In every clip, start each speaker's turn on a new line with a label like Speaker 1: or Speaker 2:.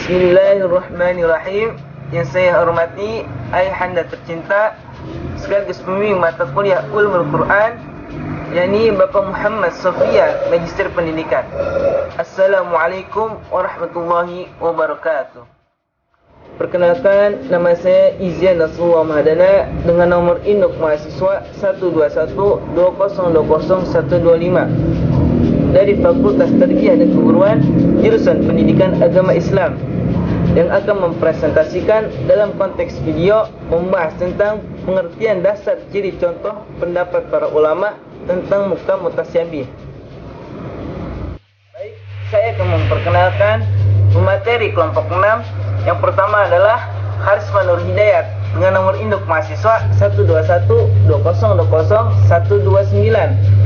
Speaker 1: Bismillahirrahmanirrahim. Yang saya hormati ayahanda tercinta sekaligus pembimbing mata kuliah Ulumul Quran, yakni Bapak Muhammad Sofia, Magister Pendidikan. Assalamualaikum warahmatullahi wabarakatuh. Perkenalkan, nama saya Izyan Nasrullah Mahadana dengan nomor induk mahasiswa 12120200125 dari Fakultas Tarbiyah dan Keguruan jurusan Pendidikan Agama Islam, yang akan mempresentasikan dalam konteks video membahas tentang pengertian dasar ciri contoh pendapat para ulama tentang muhkam mutasyabih. Baik, saya akan memperkenalkan materi kelompok 6. Yang pertama adalah Harisma Nur Hidayat dengan nomor induk mahasiswa 12120200129.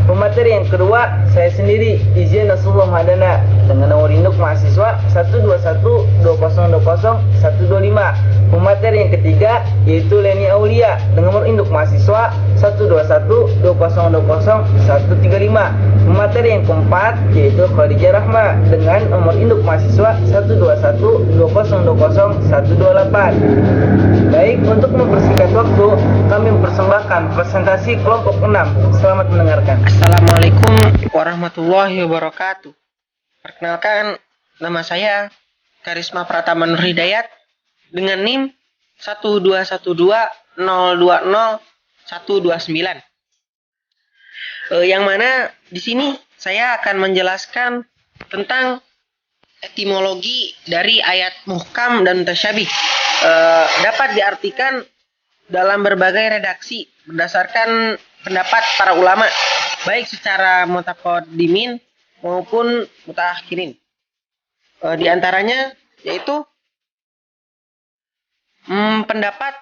Speaker 1: Pemateri yang kedua, saya sendiri Izyan Nasrullah Mahadana dengan nomor induk mahasiswa 12120200125. Pemateri yang ketiga yaitu Leni Aulia dengan nomor induk mahasiswa 12120200135. Pemateri yang keempat yaitu Khadijah Rahma dengan nomor induk mahasiswa 121200128. Baik, untuk mempersingkat waktu, kami mempersembahkan presentasi kelompok 6. Selamat mendengarkan.
Speaker 2: Assalamualaikum warahmatullahi wabarakatuh. Perkenalkan, nama saya Karisma Pratama Nur Hidayat dengan NIM 12120200129. Yang mana di sini saya akan menjelaskan tentang etimologi dari ayat muhkam dan mutasyabih. Dapat diartikan dalam berbagai redaksi berdasarkan pendapat para ulama, baik secara mutaqaddimin maupun mutaakhirin. Di antaranya yaitu pendapat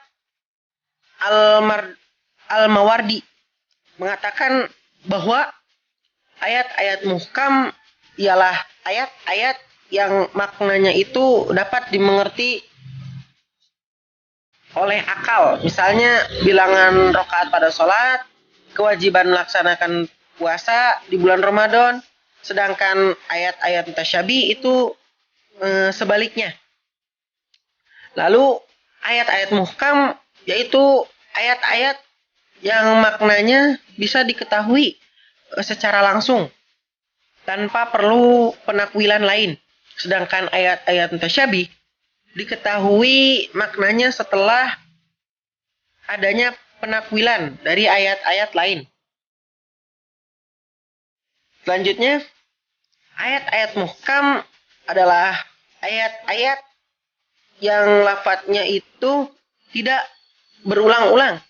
Speaker 2: Al-Mawardi mengatakan bahwa ayat-ayat muhkam ialah ayat-ayat yang maknanya itu dapat dimengerti oleh akal. Misalnya bilangan rakaat pada sholat, kewajiban melaksanakan puasa di bulan Ramadan. Sedangkan ayat-ayat mutasyabih itu sebaliknya. Lalu ayat-ayat muhkam yaitu ayat-ayat yang maknanya bisa diketahui secara langsung tanpa perlu penakwilan lain. Sedangkan ayat-ayat mutasyabih diketahui maknanya setelah adanya penakwilan dari ayat-ayat lain. Selanjutnya, ayat-ayat muhkam adalah ayat-ayat yang lafadznya itu tidak berulang-ulang.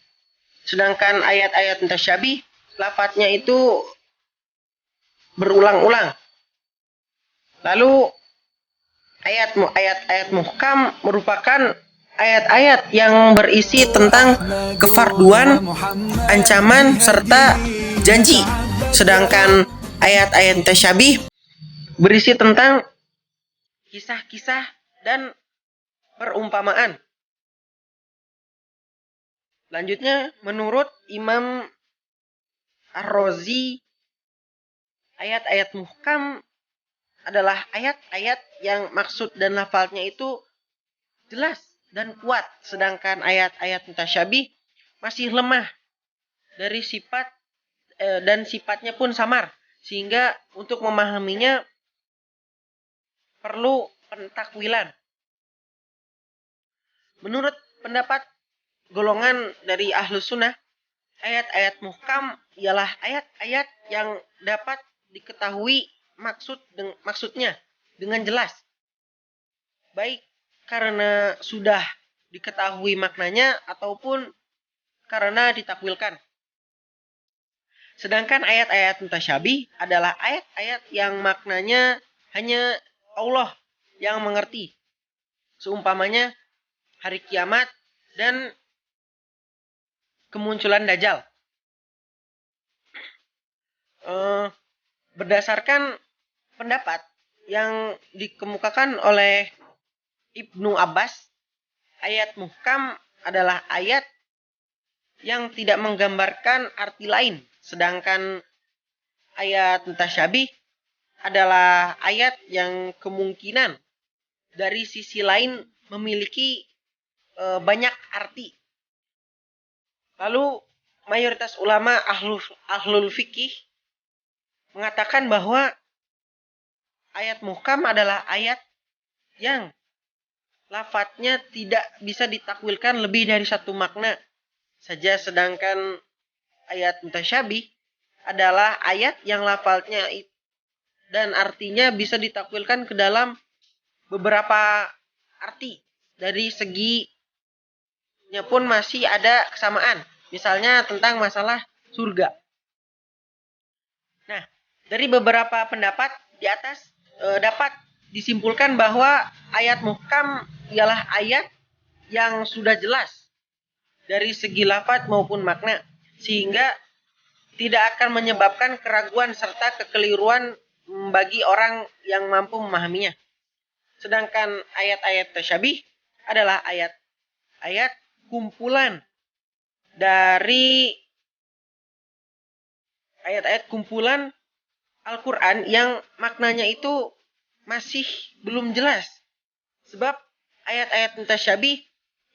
Speaker 2: Sedangkan ayat-ayat mutasyabih lafadznya itu berulang-ulang. Lalu ayat-ayat muhkam merupakan ayat-ayat yang berisi tentang kefarduan, ancaman, serta janji. Sedangkan ayat-ayat mutasyabih berisi tentang kisah-kisah dan perumpamaan. Selanjutnya, menurut Imam Ar-Razi, ayat-ayat muhkam adalah ayat-ayat yang maksud dan lafalnya itu jelas dan kuat, sedangkan ayat-ayat mutasyabih masih lemah dari sifat dan sifatnya pun samar, sehingga untuk memahaminya perlu pentakwilan. Menurut pendapat golongan dari Ahlus Sunnah, ayat-ayat muhkam ialah ayat-ayat yang dapat diketahui maksudnya dengan jelas, baik karena sudah diketahui maknanya ataupun karena ditakwilkan. Sedangkan ayat-ayat mutasyabih adalah ayat-ayat yang maknanya hanya Allah yang mengerti, seumpamanya hari kiamat dan kemunculan Dajjal. Berdasarkan pendapat yang dikemukakan oleh Ibnu Abbas, ayat muhkam adalah ayat yang tidak menggambarkan arti lain, sedangkan ayat mutasyabih adalah ayat yang kemungkinan dari sisi lain memiliki banyak arti. Lalu mayoritas ulama ahlul fikih mengatakan bahwa ayat muhkam adalah ayat yang lafadznya tidak bisa ditakwilkan lebih dari satu makna saja, sedangkan ayat mutasyabih adalah ayat yang lafadznya dan artinya bisa ditakwilkan ke dalam beberapa arti. Dari seginya pun masih ada kesamaan. Misalnya tentang masalah surga. Nah, dari beberapa pendapat di atas dapat disimpulkan bahwa ayat muhkam ialah ayat yang sudah jelas dari segi lafaz maupun makna, sehingga tidak akan menyebabkan keraguan serta kekeliruan bagi orang yang mampu memahaminya. Sedangkan ayat-ayat tasyabih adalah ayat-ayat kumpulan dari ayat-ayat kumpulan Al-Quran yang maknanya itu masih belum jelas. Sebab ayat-ayat mutasyabih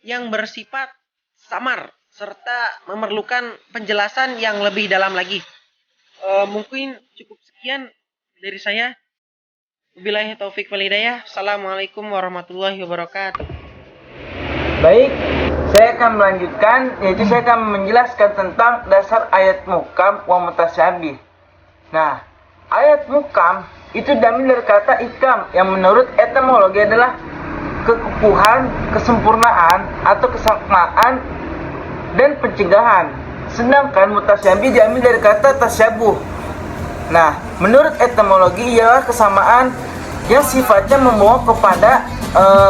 Speaker 2: yang bersifat samar serta memerlukan penjelasan yang lebih dalam lagi. Mungkin cukup sekian dari saya. Wabillahi taufik wal hidayah. Assalamualaikum warahmatullahi wabarakatuh.
Speaker 1: Baik, saya akan melanjutkan, yaitu saya akan menjelaskan tentang dasar ayat muhkam wa mutasyabih. Nah, ayat muhkam itu diambil dari kata ikam yang menurut etimologi adalah kekukuhan, kesempurnaan atau kesamaan dan pencegahan. Sedangkan mutasyabih diambil dari kata tasyabuh. Nah, menurut etimologi ialah kesamaan yang sifatnya membawa kepada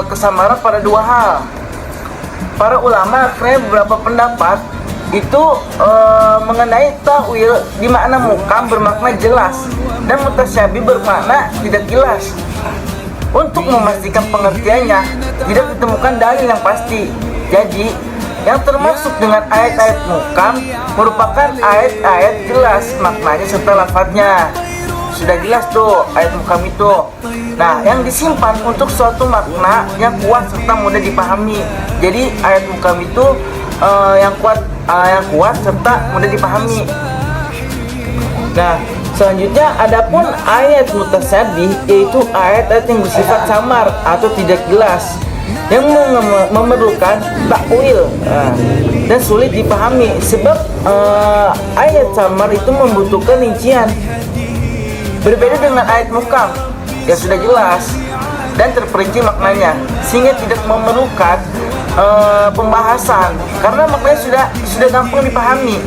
Speaker 1: kesamaran pada dua hal. Para ulama akhirnya beberapa pendapat itu mengenai ta'wil di makna muhkam bermakna jelas dan mutasyabih bermakna tidak jelas. Untuk memastikan pengertiannya tidak ditemukan dalil yang pasti. Jadi yang termasuk dengan ayat-ayat muhkam merupakan ayat-ayat jelas maknanya serta lafadznya. Sudah jelas tuh ayat muhkam itu. Nah, yang disimpan untuk suatu makna yang kuat serta mudah dipahami. Jadi ayat muhkam itu yang kuat serta mudah dipahami. Nah, selanjutnya adapun ayat mutasyabih yaitu ayat-ayat yang bersifat samar atau tidak jelas yang memerlukan takwil dan sulit dipahami. Sebab ayat samar itu membutuhkan rincian. Berbeda dengan ayat muhkam yang sudah jelas dan terperinci maknanya, sehingga tidak memerlukan pembahasan karena maknanya sudah gampang dipahami.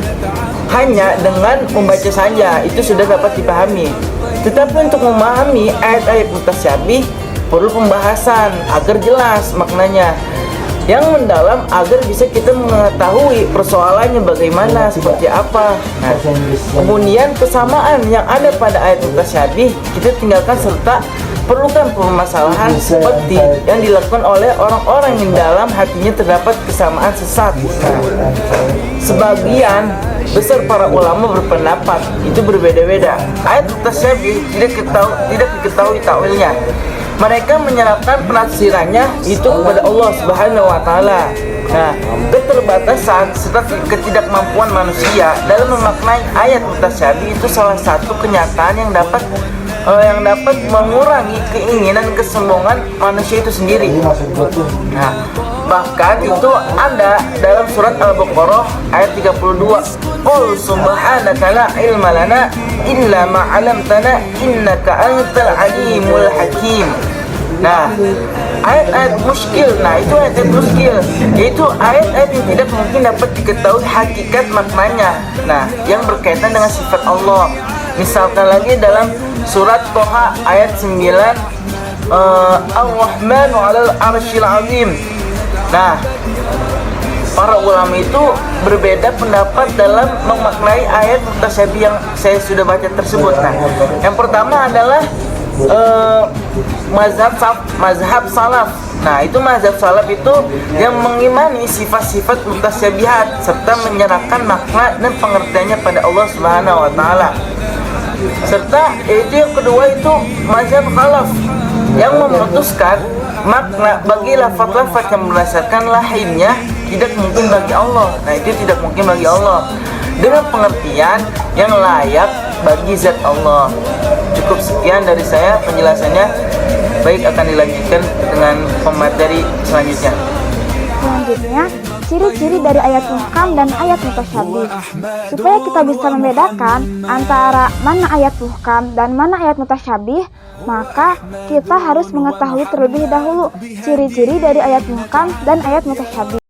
Speaker 1: Hanya dengan membaca saja itu sudah dapat dipahami. Tetapi untuk memahami ayat-ayat mutasyabih perlu pembahasan agar jelas maknanya yang mendalam agar bisa kita mengetahui persoalannya bagaimana, seperti apa. Nah, kemudian kesamaan yang ada pada ayat mutasyabih kita tinggalkan serta perlukan permasalahan seperti yang dilakukan oleh orang-orang yang dalam hatinya terdapat kesamaan sesat. Nah, sebagian besar para ulama berpendapat itu berbeda-beda. Ayat mutasyabih tidak diketahui takwilnya. Mereka menyerahkan penafsirannya itu kepada Allah Subhanahu wa taala. Nah, keterbatasan serta ketidakmampuan manusia dalam memaknai ayat mutasyabih itu salah satu kenyataan yang dapat mengurangi keinginan kesombongan manusia itu sendiri. Nah, bahkan itu ada dalam surat Al-Baqarah ayat 32. Qul subhanaka la ilma lana illa ma 'allamtana innaka antal alimul hakim. Nah, ayat-ayat muskil. Nah, itu ayat-ayat muskil, yaitu ayat-ayat yang tidak mungkin dapat diketahui hakikat maknanya. Nah, yang berkaitan dengan sifat Allah. Misalkan lagi dalam surat Toha ayat 9, Ar-Rahmanu 'alal 'arsyil 'azim. Nah, para ulama itu berbeda pendapat dalam memaknai ayat mutasyabih yang saya sudah baca tersebut. Nah, yang pertama adalah mazhab salaf. Nah, itu mazhab salaf itu yang mengimani sifat-sifat mutasyabihat serta menyerahkan makna dan pengertiannya pada Allah Subhanahu wa taala. Serta itu yang kedua itu mazhab khalaf. yang memutuskan makna bagi lafaz-lafaz yang berdasarkan lahirnya tidak mungkin bagi Allah. Nah, itu tidak mungkin bagi Allah dengan pengertian yang layak bagi zat Allah. Cukup sekian dari saya penjelasannya. Baik, akan dilanjutkan dengan pemateri selanjutnya.
Speaker 3: Selanjutnya, ciri-ciri dari ayat muhkam dan ayat mutasyabih. Supaya kita bisa membedakan antara mana ayat muhkam dan mana ayat mutasyabih, maka kita harus mengetahui terlebih dahulu ciri-ciri dari ayat muhkam dan ayat mutasyabih.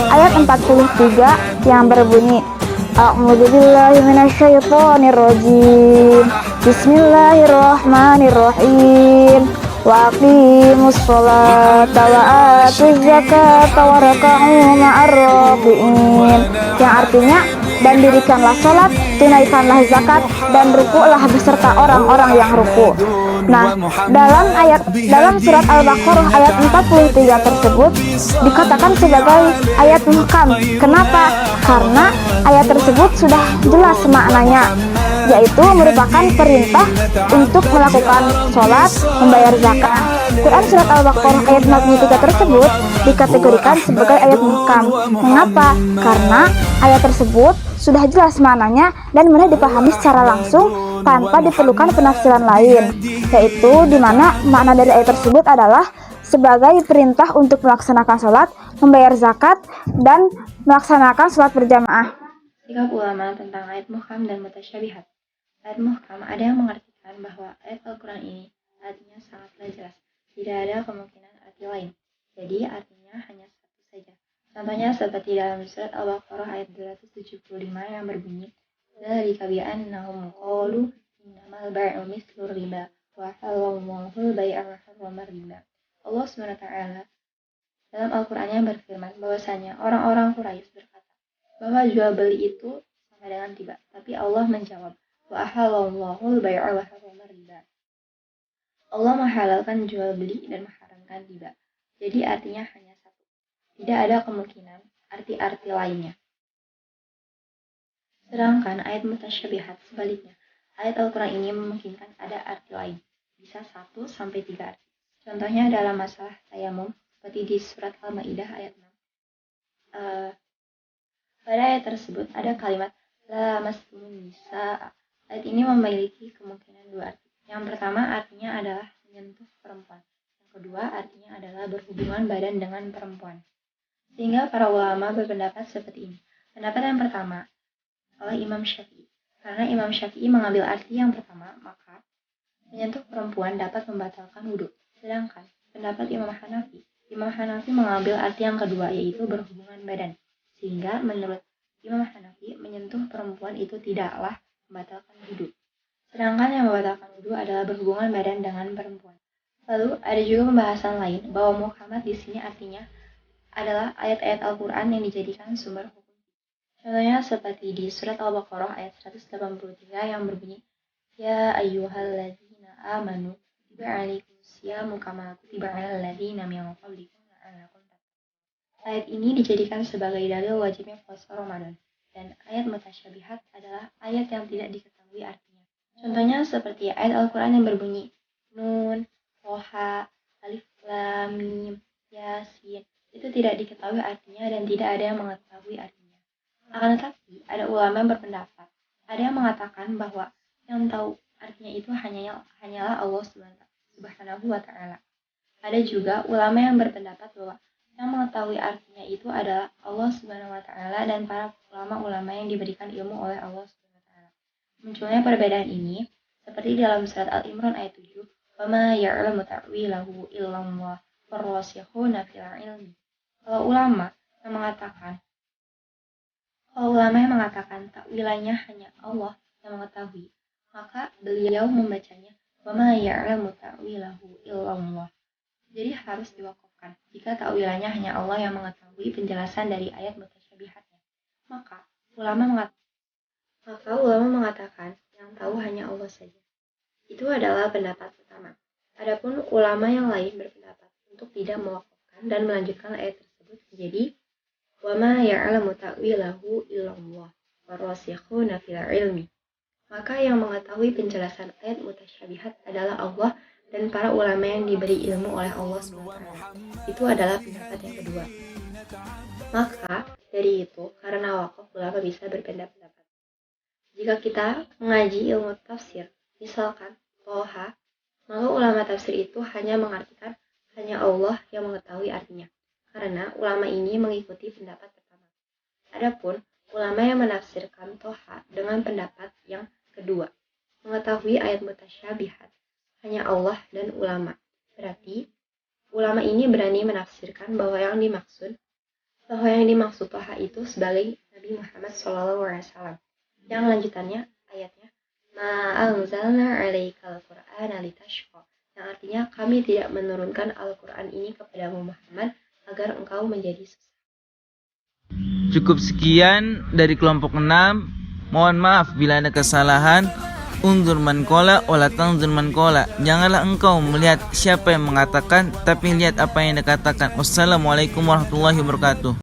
Speaker 3: Ayat 43 yang berbunyi, A'udzubillahi minasyaitonirrajim. Bismillahirrahmanirrahim. Wa aqimus sholata wa atuz zakata wa raka'u ma'ar raki'in. Yang artinya, dan dirikanlah sholat, tunaikanlah zakat, dan rukuklah beserta orang-orang yang ruku. Nah, dalam surat Al-Baqarah ayat 43 tersebut dikatakan sebagai ayat muhkam. Kenapa? Karena ayat tersebut sudah jelas maknanya, yaitu merupakan perintah untuk melakukan sholat, membayar zakat. Quran surat Al-Baqarah ayat 43 tersebut dikategorikan sebagai ayat muhkam. Mengapa? Karena ayat tersebut sudah jelas maknanya dan mudah dipahami secara langsung tanpa diperlukan penafsiran lain, yaitu di mana makna dari ayat tersebut adalah sebagai perintah untuk melaksanakan sholat, membayar zakat, dan melaksanakan sholat berjamaah.
Speaker 4: Sikap ulama tentang ayat muhkam dan mutasyabihat. Ayat muhkam ada yang mengartikan bahwa ayat Al-Quran ini artinya sangatlah jelas, tidak ada kemungkinan arti lain, jadi artinya hanya satu saja. Contohnya seperti dalam surat Al-Baqarah ayat 275 yang berbunyi, "Dzalika bi'annahum qalu innamal bai'u mithlu riba wa halallahu al-bai'a wa harrama riba." Allah SWT dalam Al-Qur'annya berfirman bahwasanya orang-orang Quraisy berkata bahwa jual beli itu sama dengan riba, tapi Allah menjawab, "Wa halallahu al-bai'a wa harrama riba." Allah menghalalkan jual beli dan mengharamkan riba. Jadi artinya hanya satu. Tidak ada kemungkinan arti-arti lainnya. Sedangkan ayat mutasyabihat sebaliknya. Ayat Al-Quran ini memungkinkan ada arti lain, bisa 1 sampai 3 arti. Contohnya dalam masalah tayamum, seperti di surat Al-Maidah ayat 6. Pada ayat tersebut ada kalimat la mastumun nisa. Ayat ini memiliki kemungkinan 2 arti. Yang pertama artinya adalah menyentuh perempuan. Yang kedua artinya adalah berhubungan badan dengan perempuan. Sehingga para ulama berpendapat seperti ini. Pendapat yang pertama oleh Imam Syafi'i. Karena Imam Syafi'i mengambil arti yang pertama, maka menyentuh perempuan dapat membatalkan wudhu. Sedangkan pendapat Imam Hanafi mengambil arti yang kedua, yaitu berhubungan badan. Sehingga menurut Imam Hanafi, menyentuh perempuan itu tidaklah membatalkan wudhu. Sedangkan yang membatalkan wudhu adalah berhubungan badan dengan perempuan. Lalu ada juga pembahasan lain bahwa Muhammad di sini artinya adalah ayat-ayat Al-Quran yang dijadikan sumber hukum. Contohnya seperti di surat Al-Baqarah ayat 183 yang berbunyi, Ya ayyuhalladzina amanu kutiba alaikumus syamu kama kutiba alal ladzina min qablikum la'allakum tattaqun. Ayat ini dijadikan sebagai dalil wajibnya puasa Ramadan. Dan ayat mutasyabihat adalah ayat yang tidak diketahui artinya. Contohnya seperti ayat Al-Quran yang berbunyi Nun, Toha, Alif, Lam, Mim, Yasin. Itu tidak diketahui artinya dan tidak ada yang mengetahui artinya. Akan tetapi, ada ulama yang berpendapat. Ada yang mengatakan bahwa yang tahu artinya itu hanyalah Allah Subhanahu wa Ta'ala. Ada juga ulama yang berpendapat bahwa yang mengetahui artinya itu adalah Allah Subhanahu wa Ta'ala dan para ulama-ulama yang diberikan ilmu oleh Allah Subhanahu wa Ta'ala. Munculnya perbedaan ini seperti dalam surat Al-Imran ayat 7, "Wa ma ya'lamu ta'wilahu illallah warrasikhuna fil ilmi." Kalau ulama yang mengatakan takwilannya hanya Allah yang mengetahui, maka beliau membacanya "Wa ma ya'lamu ta'wilahu illallah." Jadi harus diwakafkan. Jika takwilannya hanya Allah yang mengetahui penjelasan dari ayat mutasyabihatnya, maka ulama mengatakan yang tahu hanya Allah saja. Itu adalah pendapat pertama. Adapun ulama yang lain berpendapat untuk tidak mewakafkan dan melanjutkan ayat tersebut menjadi "Wa ma ya'lamu ta'wilahu illallah warrasikhuna fil ilmi." Maka yang mengetahui penjelasan ayat mutasyabihat adalah Allah dan para ulama yang diberi ilmu oleh Allah SWT. Itu adalah pendapat yang kedua. Maka dari itu, karena wakaf ulama bisa berpendapat. Jika kita mengaji ilmu tafsir, misalkan Toha, maka ulama tafsir itu hanya mengartikan hanya Allah yang mengetahui artinya. Karena ulama ini mengikuti pendapat pertama. Adapun ulama yang menafsirkan Toha dengan pendapat yang kedua, mengetahui ayat mutasyabihat hanya Allah dan ulama. Berarti ulama ini berani menafsirkan bahwa yang dimaksud Toha itu sebagai Nabi Muhammad SAW. Yang lanjutannya ayatnya Ma anzalna 'alaikal Qur'ana litashqa, yang artinya kami tidak menurunkan Al-Quran ini kepadamu Muhammad agar engkau menjadi susah.
Speaker 1: Cukup sekian dari kelompok 6. Mohon maaf bila ada kesalahan. Unzur man qala wala tanzur man qala. Janganlah engkau melihat siapa yang mengatakan, tapi lihat apa yang dikatakan. Wassalamualaikum warahmatullahi wabarakatuh.